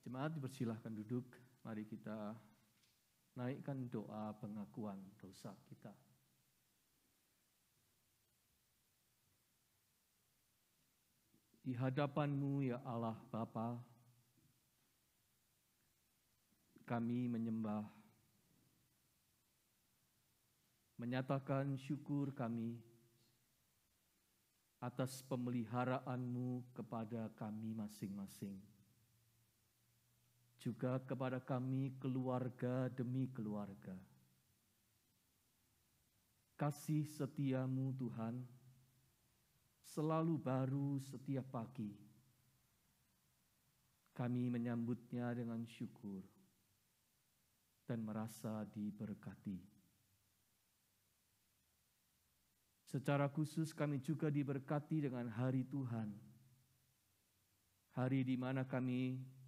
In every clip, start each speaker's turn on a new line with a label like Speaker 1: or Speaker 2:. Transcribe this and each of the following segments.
Speaker 1: Jemaat dipersilahkan duduk, mari kita naikkan doa pengakuan dosa kita. Di hadapan-Mu ya Allah Bapa, kami menyembah, menyatakan syukur kami atas pemeliharaan-Mu kepada kami masing-masing. Juga kepada kami keluarga demi keluarga. Kasih setia-Mu Tuhan selalu baru setiap pagi. Kami menyambutnya dengan syukur dan merasa diberkati. Secara khusus kami juga diberkati dengan hari Tuhan. Hari di mana kami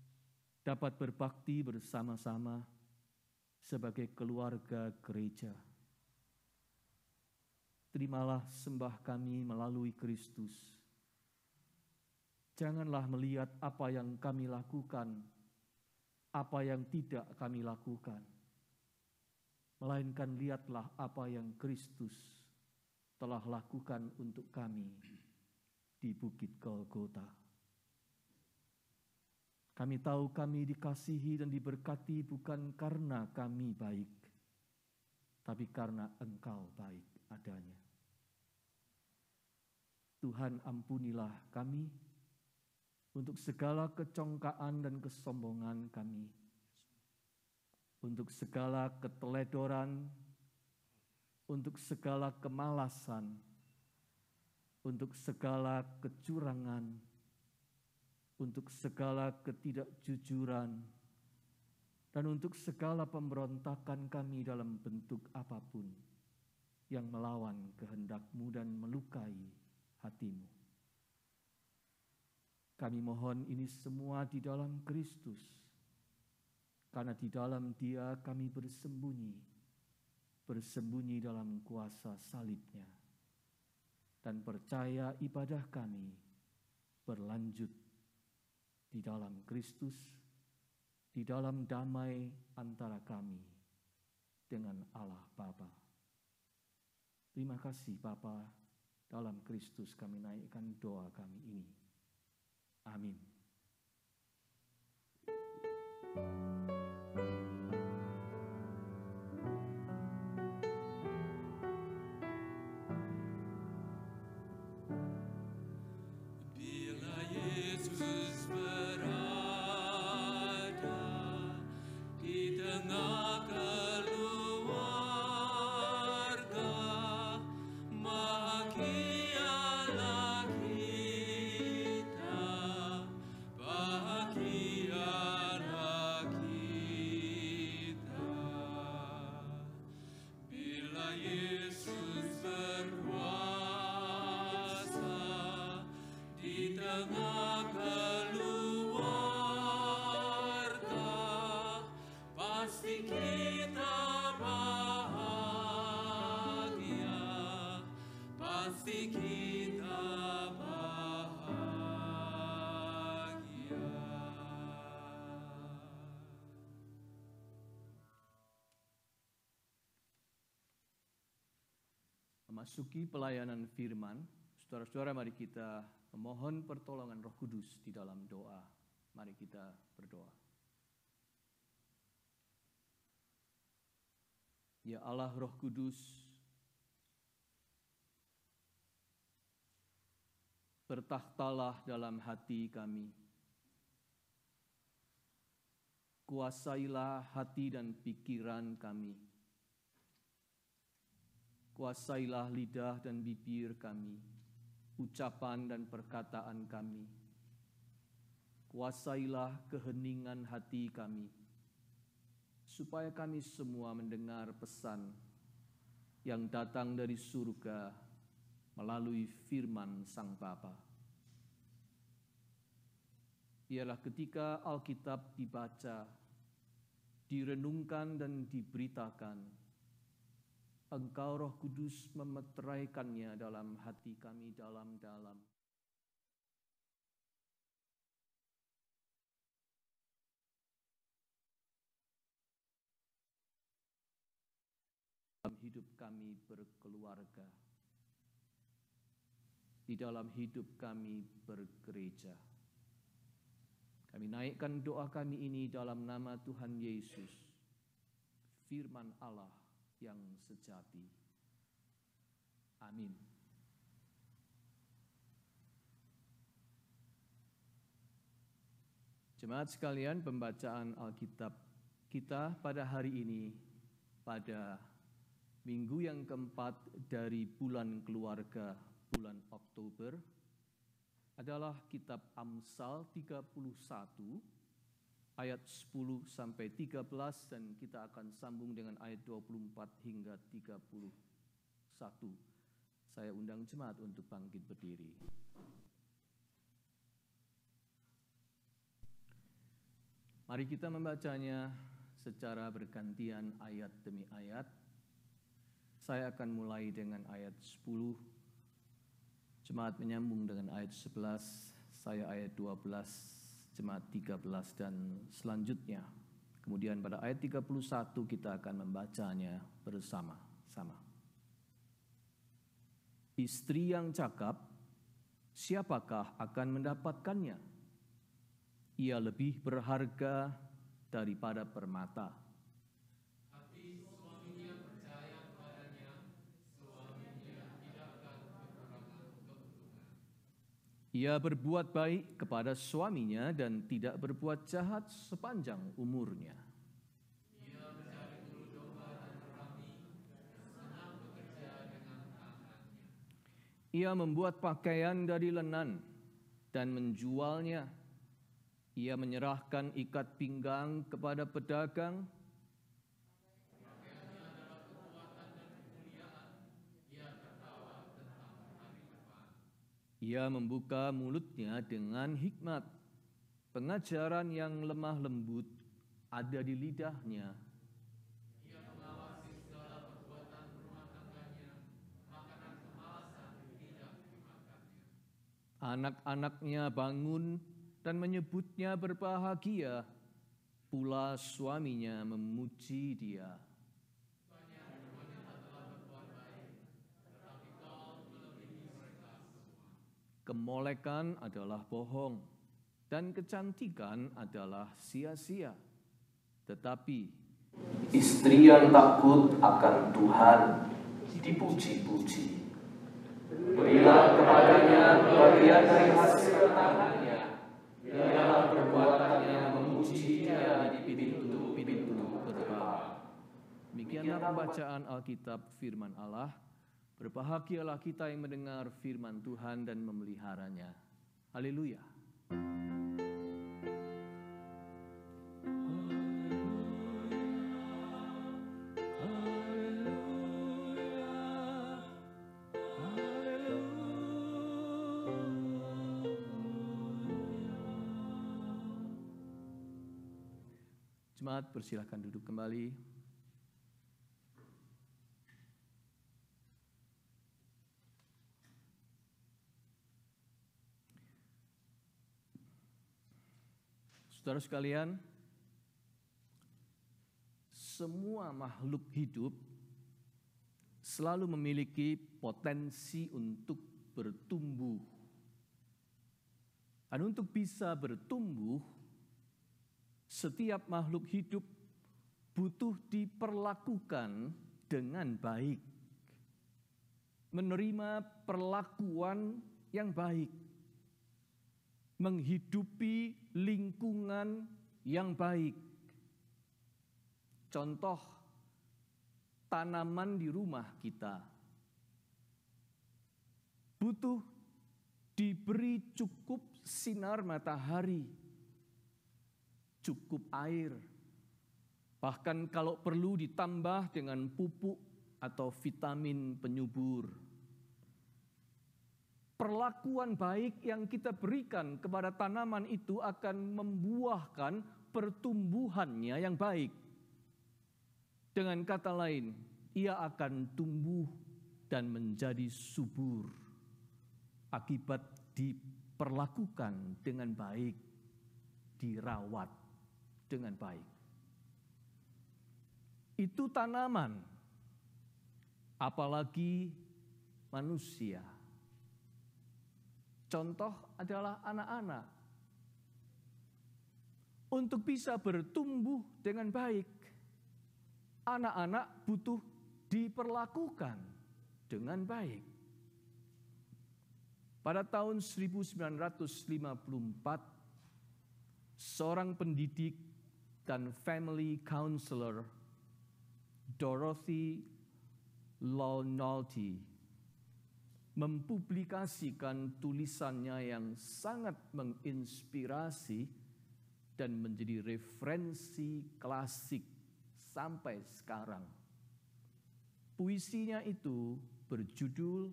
Speaker 1: dapat berbakti bersama-sama sebagai keluarga gereja. Terimalah sembah kami melalui Kristus. Janganlah melihat apa yang kami lakukan, apa yang tidak kami lakukan, melainkan lihatlah apa yang Kristus telah lakukan untuk kami di Bukit Golgota. Kami tahu kami dikasihi dan diberkati bukan karena kami baik, tapi karena Engkau baik adanya. Tuhan, ampunilah kami untuk segala kecongkaan dan kesombongan kami, untuk segala keteledoran, untuk segala kemalasan, untuk segala kecurangan, untuk segala ketidakjujuran, dan untuk segala pemberontakan kami dalam bentuk apapun yang melawan kehendak-Mu dan melukai hati-Mu. Kami mohon ini semua di dalam Kristus, karena di dalam Dia kami bersembunyi dalam kuasa salib-Nya, dan percaya ibadah kami berlanjut di dalam Kristus, di dalam damai antara kami dengan Allah Bapa. Terima kasih Bapa, dalam Kristus kami naikkan doa kami ini. Amin. Memasuki pelayanan firman, saudara-saudara, mari kita memohon pertolongan Roh Kudus di dalam doa. Mari kita berdoa. Ya Allah Roh Kudus, bertakhtalah dalam hati kami. Kuasailah hati dan pikiran kami. Kuasailah lidah dan bibir kami, ucapan dan perkataan kami. Kuasailah keheningan hati kami, supaya kami semua mendengar pesan yang datang dari surga melalui firman Sang Bapa. Biarlah ketika Alkitab dibaca, direnungkan dan diberitakan, Engkau Roh Kudus memeteraikannya dalam hati kami dalam-dalam. kami berkeluarga, di dalam hidup kami bergereja. Kami naikkan doa kami ini dalam nama Tuhan Yesus, firman Allah yang sejati. Amin. Jemaat sekalian, pembacaan Alkitab kita pada hari ini, pada minggu yang keempat dari bulan keluarga, bulan Oktober, adalah kitab Amsal 31 ayat 10 sampai 13, dan kita akan sambung dengan ayat 24 hingga 31. Saya undang jemaat untuk bangkit berdiri. Mari kita membacanya secara bergantian ayat demi ayat. Saya akan mulai dengan ayat 10. Jemaat menyambung dengan ayat 11, saya ayat 12, jemaat 13 dan selanjutnya. Kemudian pada ayat 31 kita akan membacanya bersama-sama. Istri yang cakap, siapakah akan mendapatkannya? Ia lebih berharga daripada permata. Ia berbuat baik kepada suaminya dan tidak berbuat jahat sepanjang umurnya. Ia mencari bulu domba dan merami, dan senang bekerja dengan tangannya. Ia membuat pakaian dari lenan dan menjualnya. Ia menyerahkan ikat pinggang kepada pedagang. Pakaiannya adalah kekuatan dan kemuliaan. Ia tertawa tentang hari depan. Ia membuka mulutnya dengan hikmat. Pengajaran yang lemah lembut ada di lidahnya. Ia mengawasi segala perbuatan rumah tangganya. Makanan kemalasan tidak dimakannya. Anak-anaknya bangun dan menyebutnya berbahagia. Pula suaminya memuji dia. Kemolekan adalah bohong, dan kecantikan adalah sia-sia. Tetapi istri yang takut akan Tuhan dipuji-puji. Berilah kepadanya bagian dari hasil tangannya. Biarlah perbuatannya memuji dia di pintu-pintu gerbang. Demikianlah pembacaan Alkitab firman Allah. Berbahagialah kita yang mendengar firman Tuhan dan memeliharanya. Haleluya. Jemaat, persilahkan duduk kembali. Saudara sekalian, semua makhluk hidup selalu memiliki potensi untuk bertumbuh. Dan untuk bisa bertumbuh, setiap makhluk hidup butuh diperlakukan dengan baik, menerima perlakuan yang baik, menghidupi lingkungan yang baik. Contoh, tanaman di rumah kita butuh diberi cukup sinar matahari, cukup air, bahkan kalau perlu ditambah dengan pupuk atau vitamin penyubur. Perlakuan baik yang kita berikan kepada tanaman itu akan membuahkan pertumbuhannya yang baik. Dengan kata lain, ia akan tumbuh dan menjadi subur akibat diperlakukan dengan baik, dirawat dengan baik. Itu tanaman. apalagi manusia. Contoh adalah anak-anak. Untuk bisa bertumbuh dengan baik, anak-anak butuh diperlakukan dengan baik. Pada tahun 1954, seorang pendidik dan family counselor, Dorothy Lownalty, mempublikasikan tulisannya yang sangat menginspirasi dan menjadi referensi klasik sampai sekarang. Puisinya itu berjudul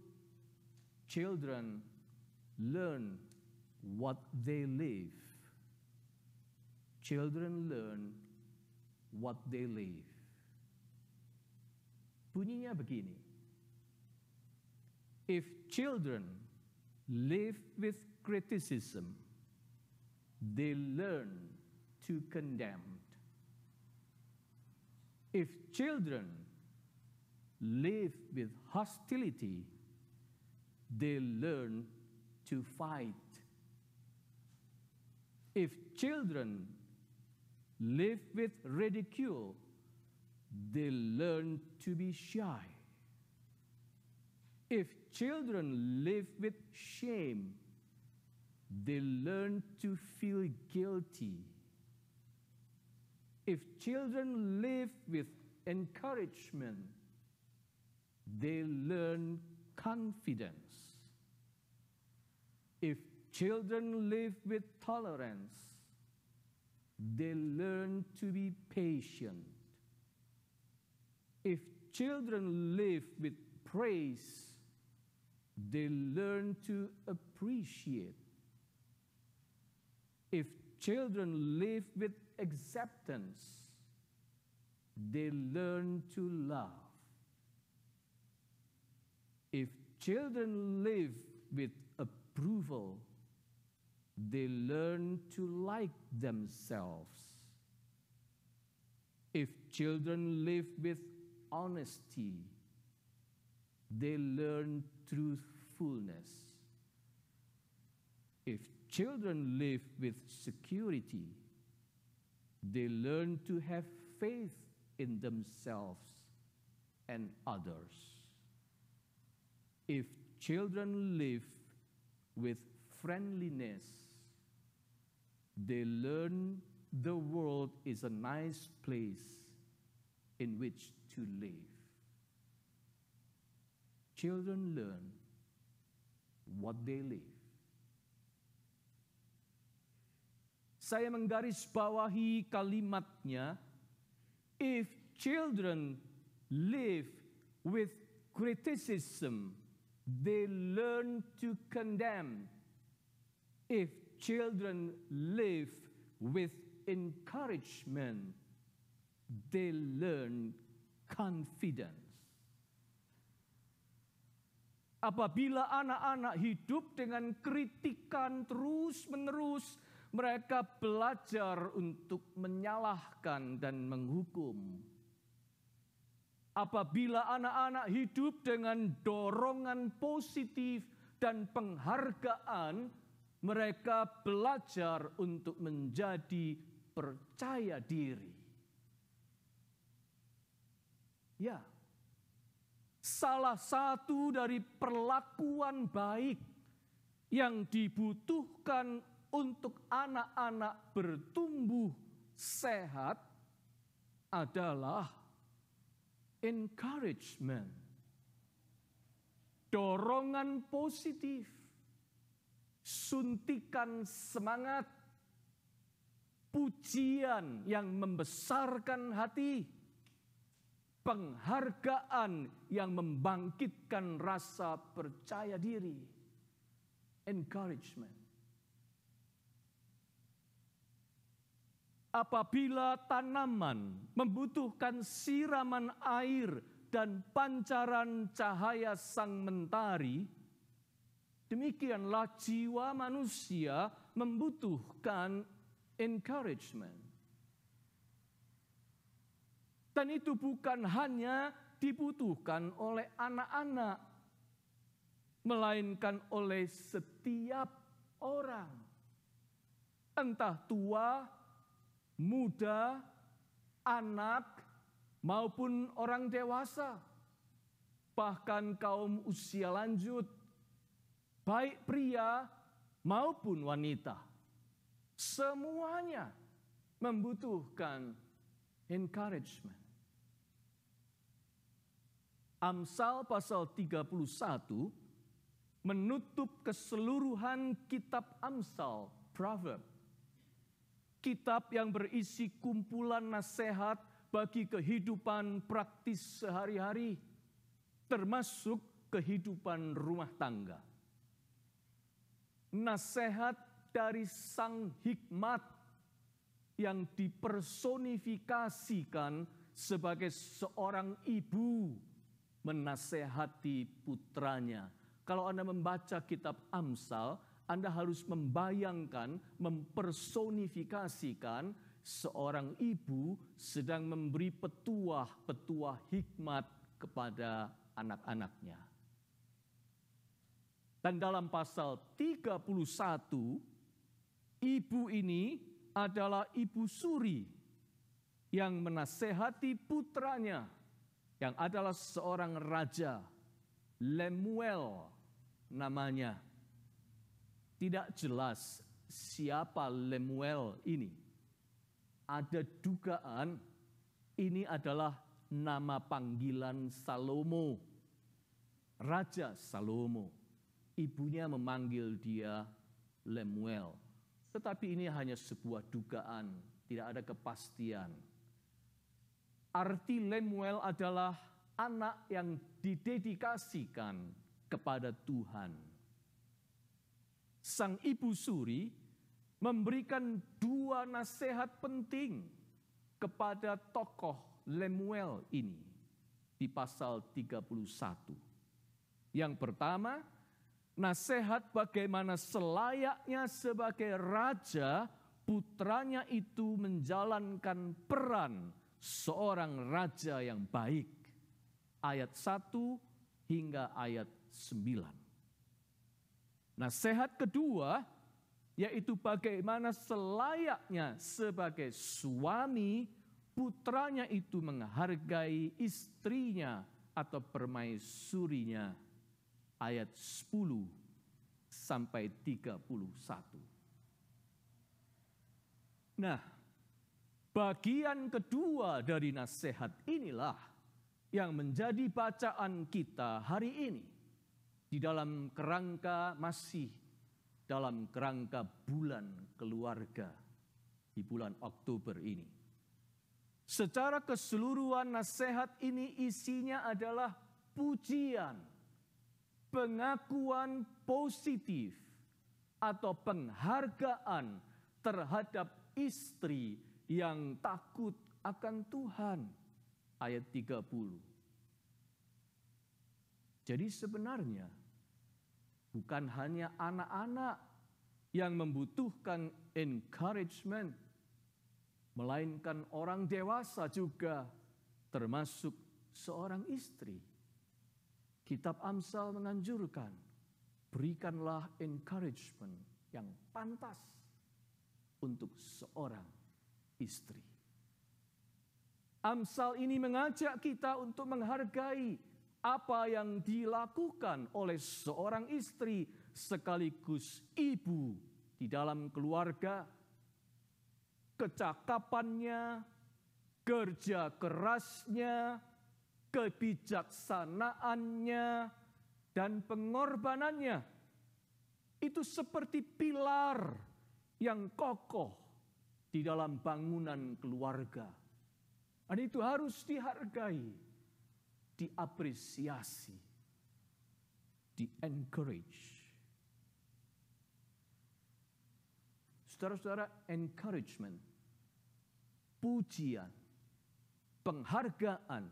Speaker 1: Children Learn What They Live. Children learn what they live. Bunyinya begini. If children live with criticism, they learn to condemn. If children live with hostility, they learn to fight. If children live with ridicule, they learn to be shy. If children live with shame, they learn to feel guilty. If children live with encouragement, they learn confidence. If children live with tolerance, they learn to be patient. If children live with praise, they learn to appreciate. If children live with acceptance, they learn to love. If children live with approval, they learn to like themselves. If children live with honesty, they learn truthfulness. If children live with security, they learn to have faith in themselves and others. If children live with friendliness, they learn the world is a nice place in which to live. Children learn what they live. Saya menggarisbawahi kalimatnya, if children live with criticism, they learn to condemn. If children live with encouragement, they learn confidence. Apabila anak-anak hidup dengan kritikan terus-menerus, mereka belajar untuk menyalahkan dan menghukum. Apabila anak-anak hidup dengan dorongan positif dan penghargaan, mereka belajar untuk menjadi percaya diri. Ya, salah satu dari perlakuan baik yang dibutuhkan untuk anak-anak bertumbuh sehat adalah encouragement, dorongan positif, suntikan semangat, pujian yang membesarkan hati, penghargaan yang membangkitkan rasa percaya diri, encouragement. Apabila tanaman membutuhkan siraman air dan pancaran cahaya sang mentari, demikianlah jiwa manusia membutuhkan encouragement. Dan itu bukan hanya dibutuhkan oleh anak-anak, melainkan oleh setiap orang. Entah tua, muda, anak, maupun orang dewasa. Bahkan kaum usia lanjut, baik pria maupun wanita. Semuanya membutuhkan encouragement. Amsal pasal 31 menutup keseluruhan kitab Amsal, Proverb. Kitab yang berisi kumpulan nasihat bagi kehidupan praktis sehari-hari, termasuk kehidupan rumah tangga. Nasihat dari sang hikmat yang dipersonifikasikan sebagai seorang ibu menasehati putranya. Kalau Anda membaca kitab Amsal, Anda harus membayangkan, mempersonifikasikan seorang ibu sedang memberi petuah hikmat kepada anak-anaknya. Dan dalam pasal 31, ibu ini adalah ibu suri yang menasehati putranya, yang adalah seorang raja, Lemuel namanya. Tidak jelas siapa Lemuel ini. Ada dugaan ini adalah nama panggilan Salomo, Raja Salomo. Ibunya memanggil dia Lemuel. Tetapi ini hanya sebuah dugaan, tidak ada kepastian. Arti Lemuel adalah anak yang didedikasikan kepada Tuhan. Sang ibu suri memberikan dua nasihat penting kepada tokoh Lemuel ini di pasal 31. Yang pertama, nasihat bagaimana selayaknya sebagai raja, putranya itu menjalankan peran seorang raja yang baik. Ayat 1 hingga ayat 9. Nasihat kedua, yaitu bagaimana selayaknya sebagai suami, putranya itu menghargai istrinya atau permaisurinya. Ayat 10 sampai 31. Nah, bagian kedua dari nasihat inilah yang menjadi bacaan kita hari ini. Di dalam kerangka bulan keluarga di bulan Oktober ini. Secara keseluruhan nasihat ini isinya adalah pujian, pengakuan positif atau penghargaan terhadap istri yang takut akan Tuhan. Ayat 30. Jadi sebenarnya bukan hanya anak-anak yang membutuhkan encouragement, melainkan orang dewasa juga, termasuk seorang istri. Kitab Amsal menganjurkan, berikanlah encouragement yang pantas untuk seorang istri. Amsal ini mengajak kita untuk menghargai apa yang dilakukan oleh seorang istri sekaligus ibu di dalam keluarga. Kecakapannya, kerja kerasnya, kebijaksanaannya, dan pengorbanannya itu seperti pilar yang kokoh di dalam bangunan keluarga. Dan itu harus dihargai, diapresiasi, di-encourage. Saudara-saudara, encouragement, pujian, penghargaan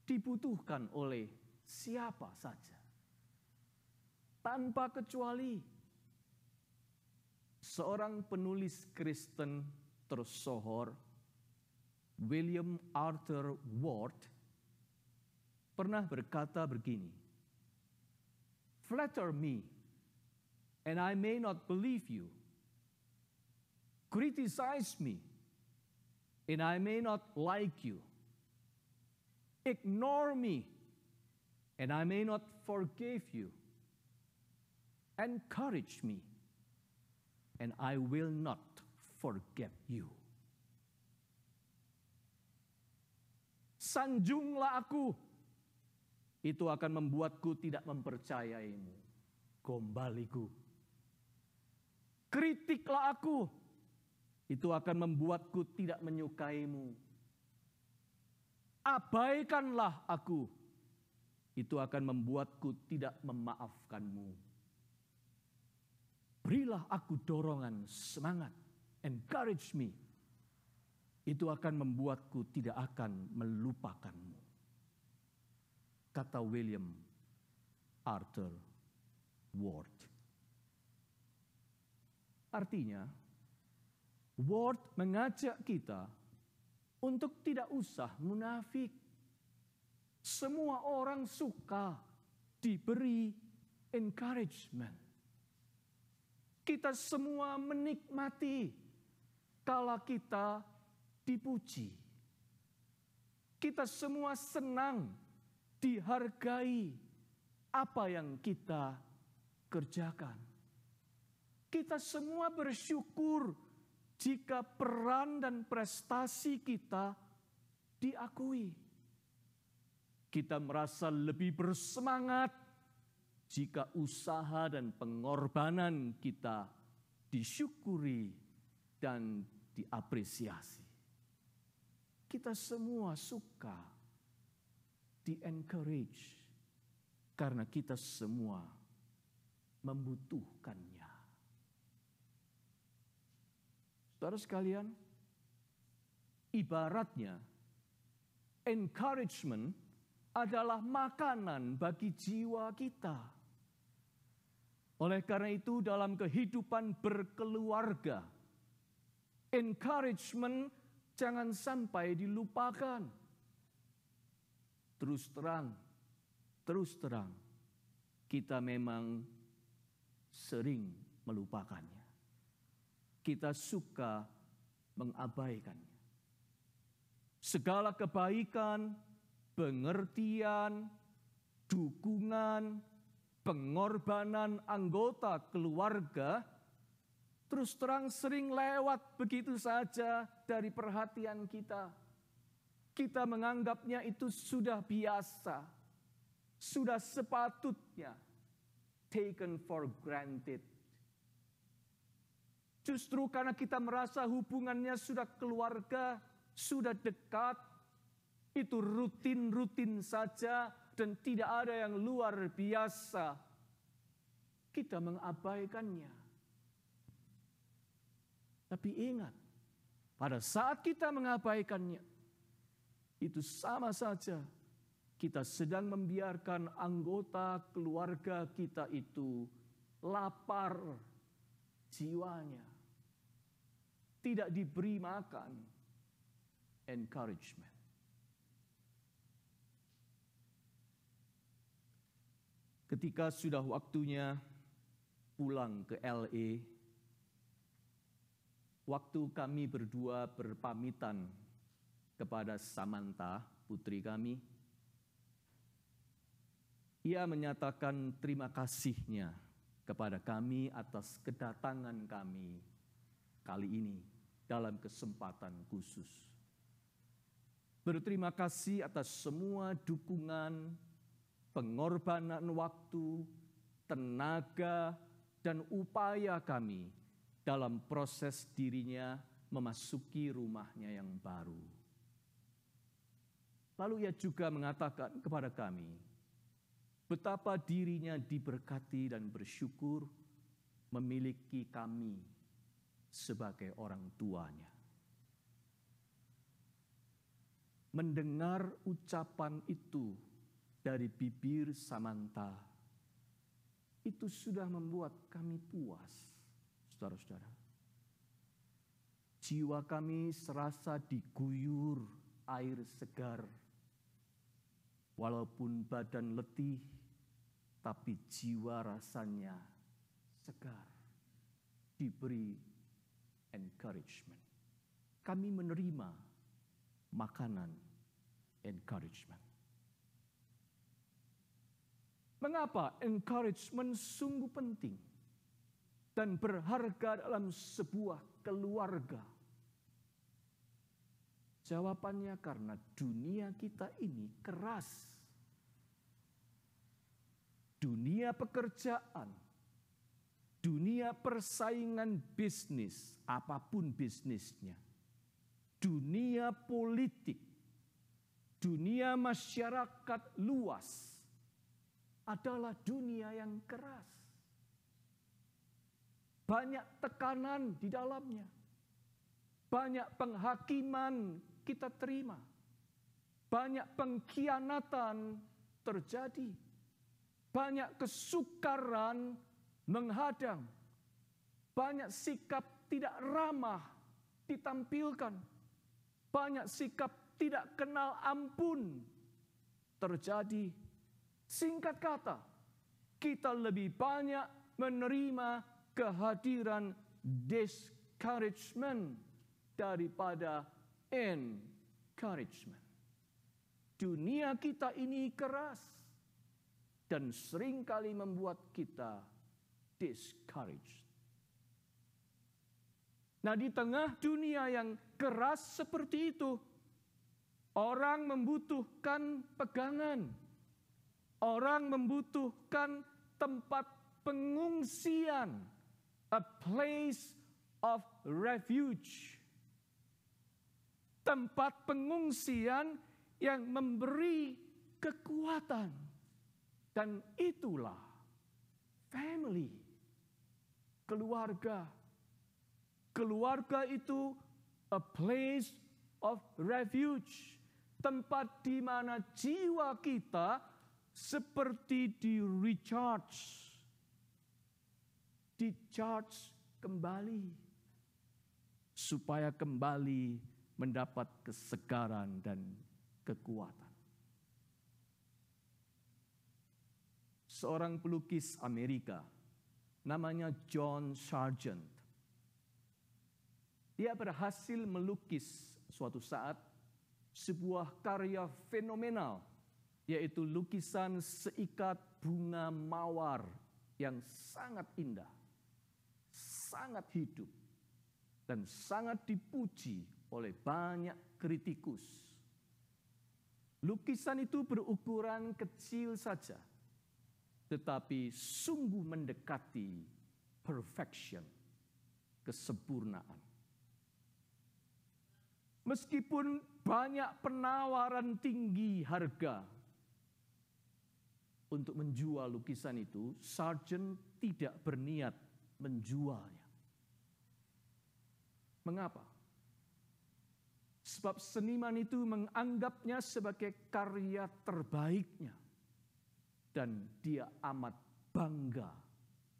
Speaker 1: dibutuhkan oleh siapa saja. Tanpa kecuali. Seorang penulis Kristen tersohor, William Arthur Ward, pernah berkata begini, "Flatter me, and I may not believe you. Criticize me, and I may not like you. Ignore me, and I may not forgive you. Encourage me, and I will not forget you." Sanjunglah aku, itu akan membuatku tidak mempercayaimu. Gombaliku. Kritiklah aku, itu akan membuatku tidak menyukaimu. Abaikanlah aku, itu akan membuatku tidak memaafkanmu. Berilah aku dorongan, semangat, encourage me, itu akan membuatku tidak akan melupakanmu. Kata William Arthur Ward. Artinya, Ward mengajak kita untuk tidak usah munafik. Semua orang suka diberi encouragement. Kita semua menikmati kalau kita dipuji. Kita semua senang dihargai apa yang kita kerjakan. Kita semua bersyukur jika peran dan prestasi kita diakui. Kita merasa lebih bersemangat jika usaha dan pengorbanan kita disyukuri dan diapresiasi. Kita semua suka di-encourage karena kita semua membutuhkannya. Saudara sekalian, ibaratnya encouragement adalah makanan bagi jiwa kita. Oleh karena itu dalam kehidupan berkeluarga, encouragement jangan sampai dilupakan. Terus terang, kita memang sering melupakannya. Kita suka mengabaikannya. Segala kebaikan, pengertian, dukungan, pengorbanan anggota keluarga terus terang sering lewat begitu saja dari perhatian kita. Kita menganggapnya itu sudah biasa, sudah sepatutnya taken for granted. Justru karena kita merasa hubungannya sudah keluarga, sudah dekat, itu rutin-rutin saja dan tidak ada yang luar biasa, kita mengabaikannya. Tapi ingat, pada saat kita mengabaikannya, itu sama saja kita sedang membiarkan anggota keluarga kita itu lapar jiwanya, tidak diberi makan. Encouragement. Ketika sudah waktunya pulang ke LA, waktu kami berdua berpamitan kepada Samantha, putri kami, ia menyatakan terima kasihnya kepada kami atas kedatangan kami kali ini dalam kesempatan khusus. Berterima kasih atas semua dukungan, pengorbanan waktu, tenaga, dan upaya kami dalam proses dirinya memasuki rumahnya yang baru. Lalu ia juga mengatakan kepada kami, betapa dirinya diberkati dan bersyukur memiliki kami sebagai orang tuanya. Mendengar ucapan itu dari bibir Samantha, itu sudah membuat kami puas, saudara-saudara. Jiwa kami serasa diguyur air segar. Walaupun badan letih, tapi jiwa rasanya segar. Diberi encouragement. Kami menerima makanan encouragement. Mengapa encouragement sungguh penting dan berharga dalam sebuah keluarga? Jawabannya karena dunia kita ini keras. Dunia pekerjaan, dunia persaingan bisnis, apapun bisnisnya, dunia politik, dunia masyarakat luas adalah dunia yang keras. Banyak tekanan di dalamnya. Banyak penghakiman kita terima. Banyak pengkhianatan terjadi. Banyak kesukaran menghadang. Banyak sikap tidak ramah ditampilkan. Banyak sikap tidak kenal ampun terjadi. Singkat kata, kita lebih banyak menerima kehadiran discouragement daripada encouragement. Dunia kita ini keras dan seringkali membuat kita discouraged. Nah, di tengah dunia yang keras seperti itu, orang membutuhkan pegangan. Orang membutuhkan tempat pengungsian, a place of refuge. Tempat pengungsian yang memberi kekuatan. Dan itulah family, keluarga. Keluarga itu a place of refuge. Tempat di mana jiwa kita seperti di-charge kembali. Supaya kembali mendapat kesegaran dan kekuatan. Seorang pelukis Amerika, namanya John Sargent. Dia berhasil melukis suatu saat sebuah karya fenomenal, yaitu lukisan seikat bunga mawar yang sangat indah, sangat hidup, dan sangat dipuji oleh banyak kritikus. Lukisan itu berukuran kecil saja, tetapi sungguh mendekati perfection, kesempurnaan. Meskipun banyak penawaran tinggi harga untuk menjual lukisan itu, Sargent tidak berniat menjualnya. Mengapa? Sebab seniman itu menganggapnya sebagai karya terbaiknya. Dan dia amat bangga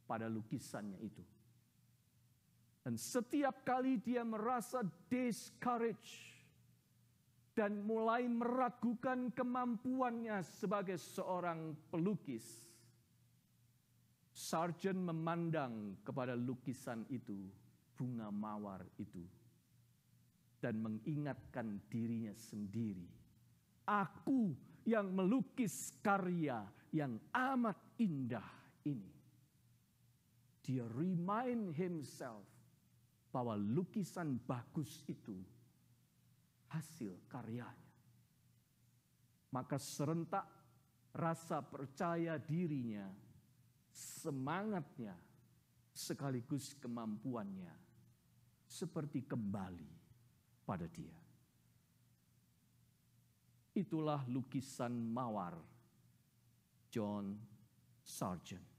Speaker 1: pada lukisannya itu. Dan setiap kali dia merasa discouraged dan mulai meragukan kemampuannya sebagai seorang pelukis, Sargent memandang kepada lukisan itu, bunga mawar itu, dan mengingatkan dirinya sendiri, aku yang melukis karya yang amat indah ini. Dia remind himself bahwa lukisan bagus itu hasil karyanya. Maka serentak rasa percaya dirinya, semangatnya, sekaligus kemampuannya seperti kembali pada dia. Itulah lukisan mawar John Sargent.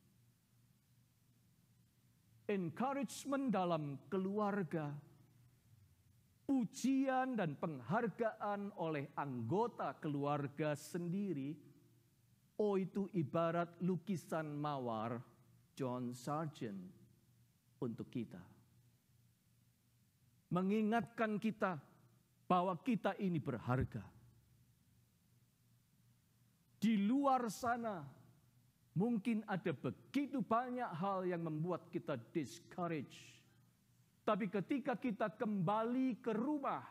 Speaker 1: Encouragement dalam keluarga, pujian dan penghargaan oleh anggota keluarga sendiri, itu ibarat lukisan mawar John Sargent untuk kita. Mengingatkan kita bahwa kita ini berharga. di luar sana mungkin ada begitu banyak hal yang membuat kita discourage. Tapi ketika kita kembali ke rumah,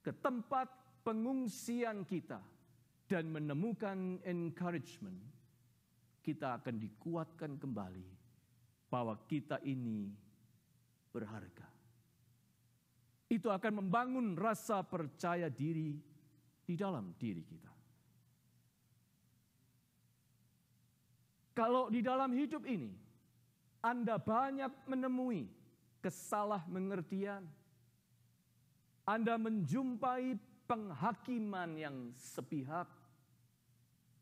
Speaker 1: ke tempat pengungsian kita, dan menemukan encouragement, kita akan dikuatkan kembali bahwa kita ini berharga. Itu akan membangun rasa percaya diri di dalam diri kita. Kalau di dalam hidup ini Anda banyak menemui kesalahmengertian, Anda menjumpai penghakiman yang sepihak,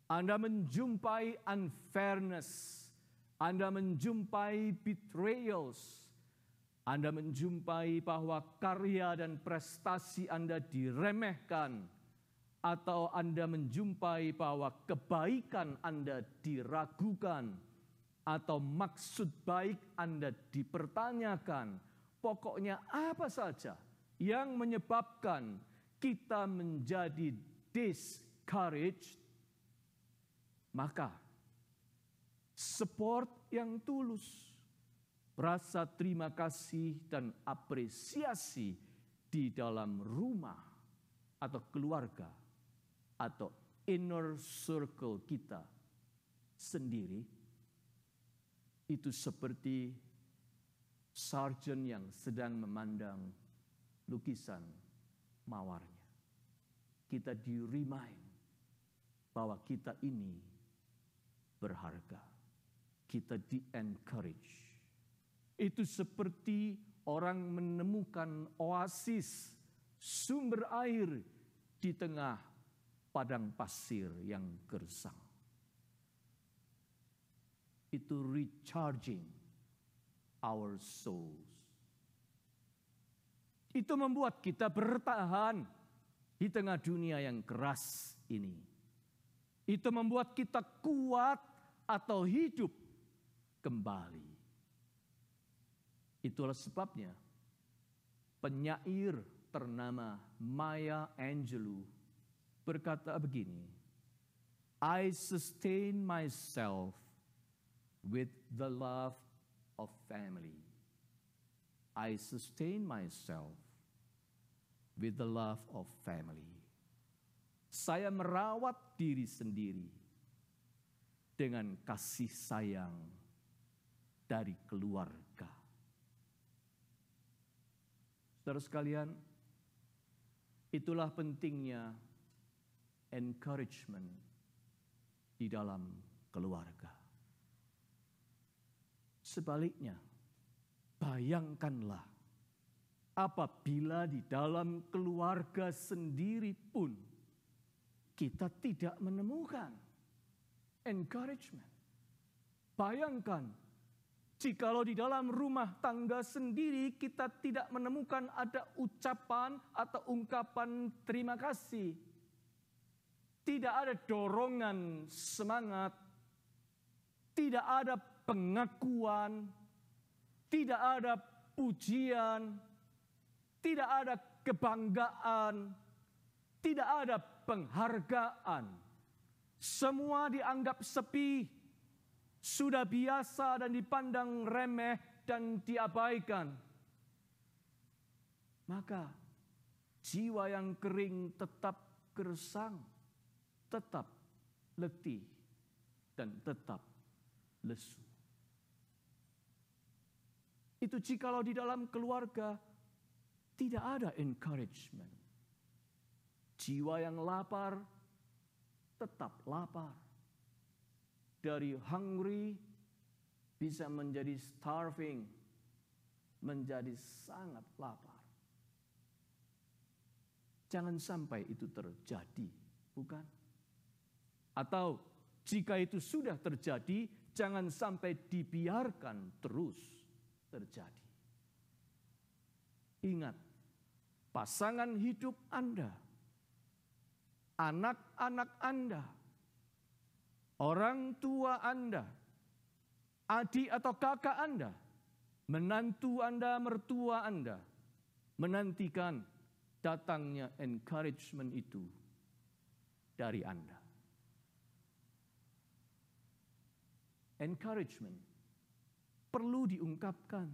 Speaker 1: Anda menjumpai unfairness, Anda menjumpai betrayals, Anda menjumpai bahwa karya dan prestasi Anda diremehkan, atau Anda menjumpai bahwa kebaikan Anda diragukan, atau maksud baik Anda dipertanyakan. Pokoknya apa saja yang menyebabkan kita menjadi discouraged, maka support yang tulus, rasa terima kasih dan apresiasi di dalam rumah atau keluarga atau inner circle kita sendiri, itu seperti sarjan yang sedang memandang lukisan mawarnya. Kita di-remind bahwa kita ini berharga. Kita di-encourage. Itu seperti orang menemukan oasis, sumber air di tengah padang pasir yang gersang. Itu recharging our souls. Itu membuat kita bertahan di tengah dunia yang keras ini. Itu membuat kita kuat atau hidup kembali. Itulah sebabnya penyair ternama Maya Angelou berkata begini, I sustain myself with the love of family. I sustain myself with the love of family. Saya merawat diri sendiri dengan kasih sayang dari keluarga. Saudara sekalian, itulah pentingnya encouragement di dalam keluarga. Sebaliknya, bayangkanlah apabila di dalam keluarga sendiri pun kita tidak menemukan encouragement. Bayangkan, jikalau di dalam rumah tangga sendiri kita tidak menemukan ada ucapan atau ungkapan terima kasih. Tidak ada dorongan semangat, tidak ada pengakuan, tidak ada pujian, tidak ada kebanggaan, tidak ada penghargaan. Semua dianggap sepi, sudah biasa dan dipandang remeh dan diabaikan. Maka jiwa yang kering tetap gersang, tetap letih, dan tetap lesu. Itu jikalau di dalam keluarga tidak ada encouragement. Jiwa yang lapar tetap lapar. Dari hungry bisa menjadi starving, menjadi sangat lapar. Jangan sampai itu terjadi, bukan? Atau jika itu sudah terjadi, jangan sampai dibiarkan terus terjadi. Ingat, pasangan hidup Anda, anak-anak Anda, orang tua Anda, adik atau kakak Anda, menantu Anda, mertua Anda, menantikan datangnya encouragement itu dari Anda. encouragement perlu diungkapkan.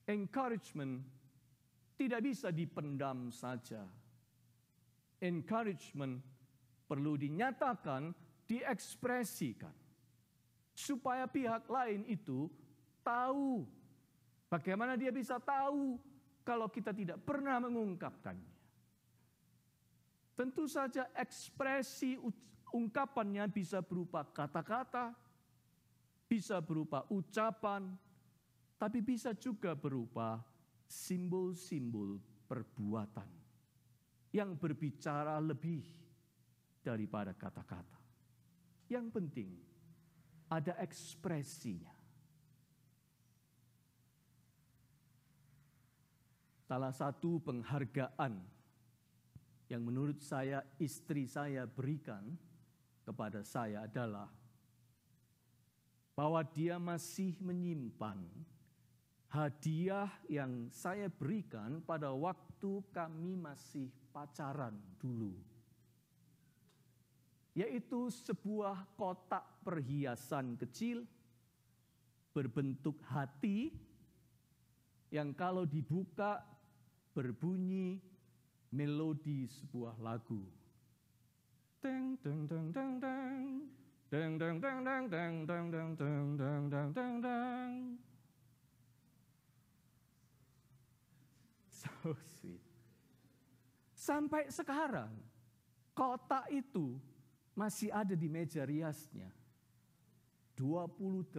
Speaker 1: Encouragement tidak bisa dipendam saja. Encouragement perlu dinyatakan, diekspresikan. Supaya pihak lain itu tahu. Bagaimana dia bisa tahu kalau kita tidak pernah mengungkapkannya? Tentu saja ekspresi ungkapannya bisa berupa kata-kata, bisa berupa ucapan, tapi bisa juga berupa simbol-simbol perbuatan yang berbicara lebih daripada kata-kata. Yang penting ada ekspresinya. Salah satu penghargaan yang menurut saya istri saya berikan kepada saya adalah bahwa dia masih menyimpan hadiah yang saya berikan pada waktu kami masih pacaran dulu. Yaitu sebuah kotak perhiasan kecil berbentuk hati yang kalau dibuka berbunyi melodi sebuah lagu. Deng deng deng deng deng deng deng deng deng deng deng deng deng deng deng deng. So sweet. Sampai sekarang kotak itu masih ada di meja riasnya. 28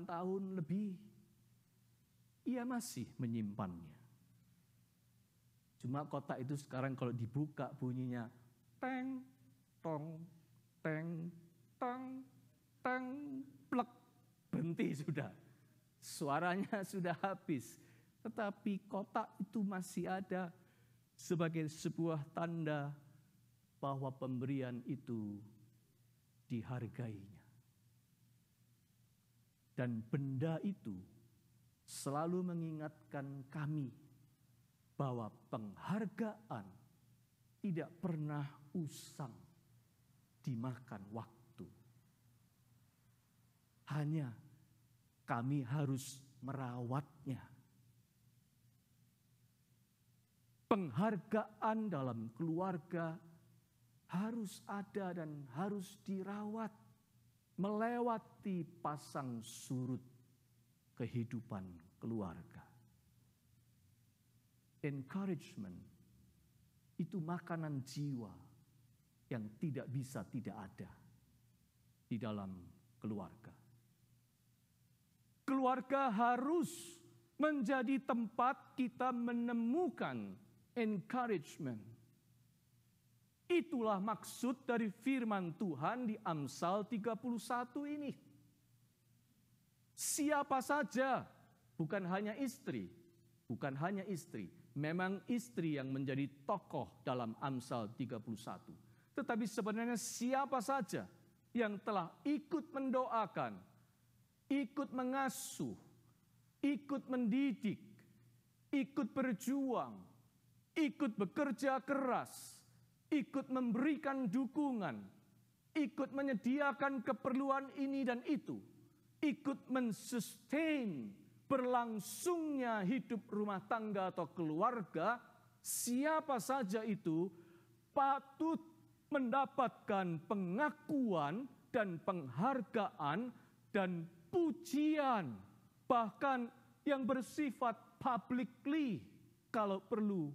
Speaker 1: tahun lebih. Ia masih menyimpannya. Cuma kotak itu sekarang kalau dibuka bunyinya teng, tong, teng, tong, teng, plek. Berhenti sudah. Suaranya sudah habis. Tetapi kotak itu masih ada sebagai sebuah tanda bahwa pemberian itu dihargainya. Dan benda itu selalu mengingatkan kami bahwa penghargaan tidak pernah usang dimakan waktu. Hanya kami harus merawatnya. Penghargaan dalam keluarga harus ada dan harus dirawat melewati pasang surut kehidupan keluarga. Encouragement itu makanan jiwa yang tidak bisa tidak ada di dalam keluarga. Keluarga harus menjadi tempat kita menemukan encouragement. Itulah maksud dari firman Tuhan di Amsal 31 ini. Siapa saja, bukan hanya istri, memang istri yang menjadi tokoh dalam Amsal 31. Tetapi sebenarnya siapa saja yang telah ikut mendoakan, ikut mengasuh, ikut mendidik, ikut berjuang, ikut bekerja keras, ikut memberikan dukungan, ikut menyediakan keperluan ini dan itu, ikut mensustain berlangsungnya hidup rumah tangga atau keluarga, siapa saja itu patut mendapatkan pengakuan dan penghargaan dan pujian, bahkan yang bersifat publicly kalau perlu.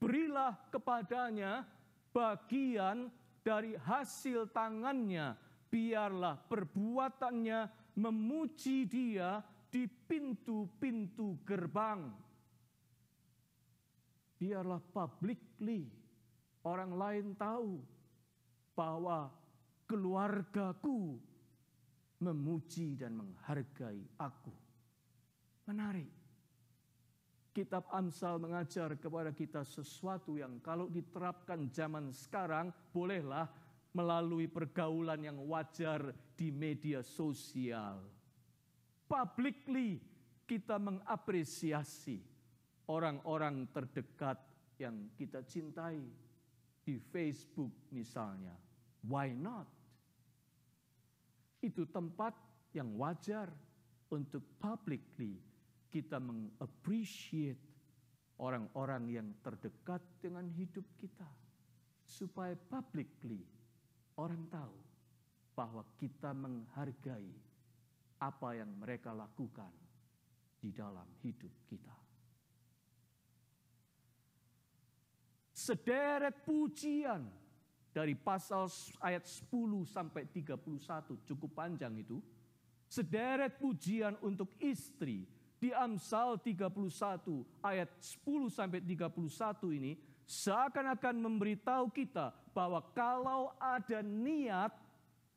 Speaker 1: Berilah kepadanya bagian dari hasil tangannya, biarlah perbuatannya memuji dia di pintu-pintu gerbang. Biarlah publicly orang lain tahu bahwa keluargaku memuji dan menghargai aku. Menarik. Kitab Amsal mengajar kepada kita sesuatu yang kalau diterapkan zaman sekarang, bolehlah melalui pergaulan yang wajar di media sosial. Publicly kita mengapresiasi orang-orang terdekat yang kita cintai di Facebook misalnya. Why not? Itu tempat yang wajar untuk publicly kita meng-appreciate orang-orang yang terdekat dengan hidup kita. Supaya publicly orang tahu bahwa kita menghargai apa yang mereka lakukan di dalam hidup kita. Sederet pujian dari pasal ayat 10 sampai 31, cukup panjang itu. Sederet pujian untuk istri di Amsal 31 ayat 10 sampai 31 ini seakan-akan memberitahu kita bahwa kalau ada niat,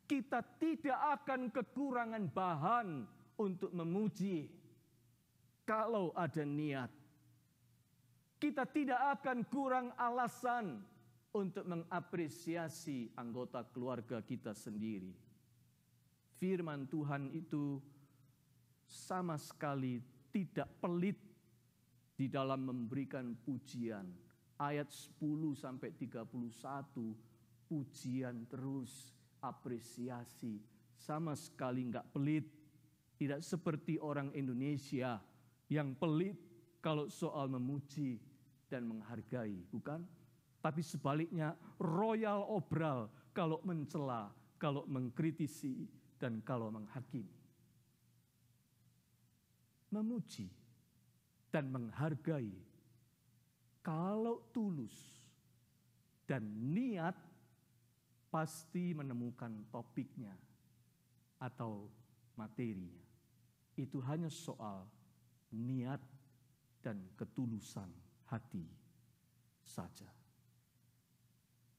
Speaker 1: kita tidak akan kekurangan bahan untuk memuji. Kalau ada niat, kita tidak akan kurang alasan untuk mengapresiasi anggota keluarga kita sendiri. Firman Tuhan itu sama sekali tidak pelit di dalam memberikan pujian. Ayat 10 sampai 31, pujian terus, apresiasi, sama sekali enggak pelit. Tidak seperti orang Indonesia yang pelit kalau soal memuji dan menghargai, bukan? Tapi sebaliknya royal obral kalau mencela, kalau mengkritisi, dan kalau menghakimi. Memuji dan menghargai kalau tulus dan niat pasti menemukan topiknya atau materinya. Itu hanya soal niat dan ketulusan hati saja.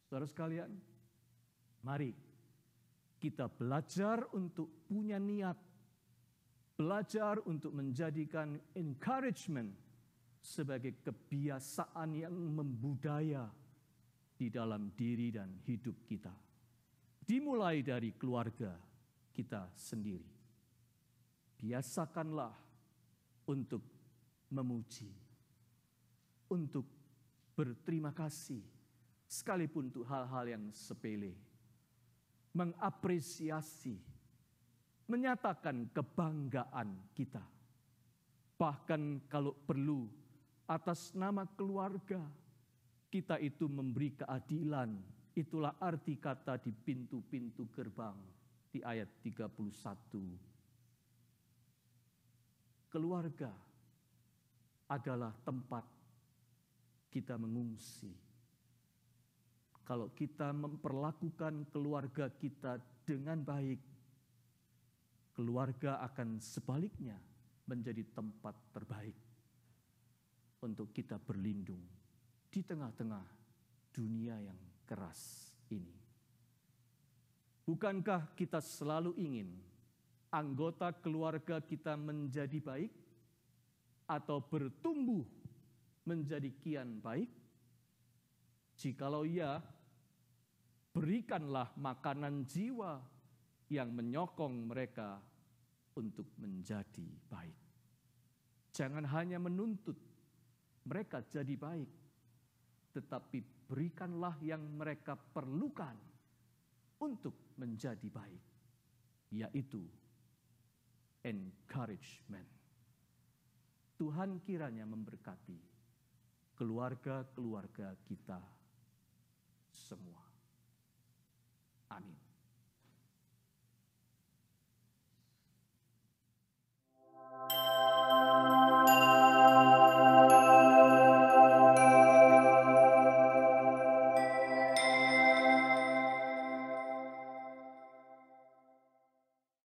Speaker 1: Saudara sekalian, mari kita belajar untuk punya niat, belajar untuk menjadikan encouragement sebagai kebiasaan yang membudaya di dalam diri dan hidup kita. Dimulai dari keluarga kita sendiri. Biasakanlah untuk memuji, untuk berterima kasih, sekalipun untuk hal-hal yang sepele. Mengapresiasi, menyatakan kebanggaan kita. Bahkan kalau perlu, atas nama keluarga, kita itu memberi keadilan. Itulah arti kata di pintu-pintu gerbang di ayat 31. Keluarga adalah tempat kita mengungsi. Kalau kita memperlakukan keluarga kita dengan baik, keluarga akan sebaliknya menjadi tempat terbaik untuk kita berlindung di tengah-tengah dunia yang keras ini. Bukankah kita selalu ingin anggota keluarga kita menjadi baik atau bertumbuh menjadi kian baik? Jikalau iya, berikanlah makanan jiwa yang menyokong mereka untuk menjadi baik. Jangan hanya menuntut mereka jadi baik, tetapi berikanlah yang mereka perlukan untuk menjadi baik, yaitu encouragement. Tuhan kiranya memberkati keluarga-keluarga kita semua. Amin.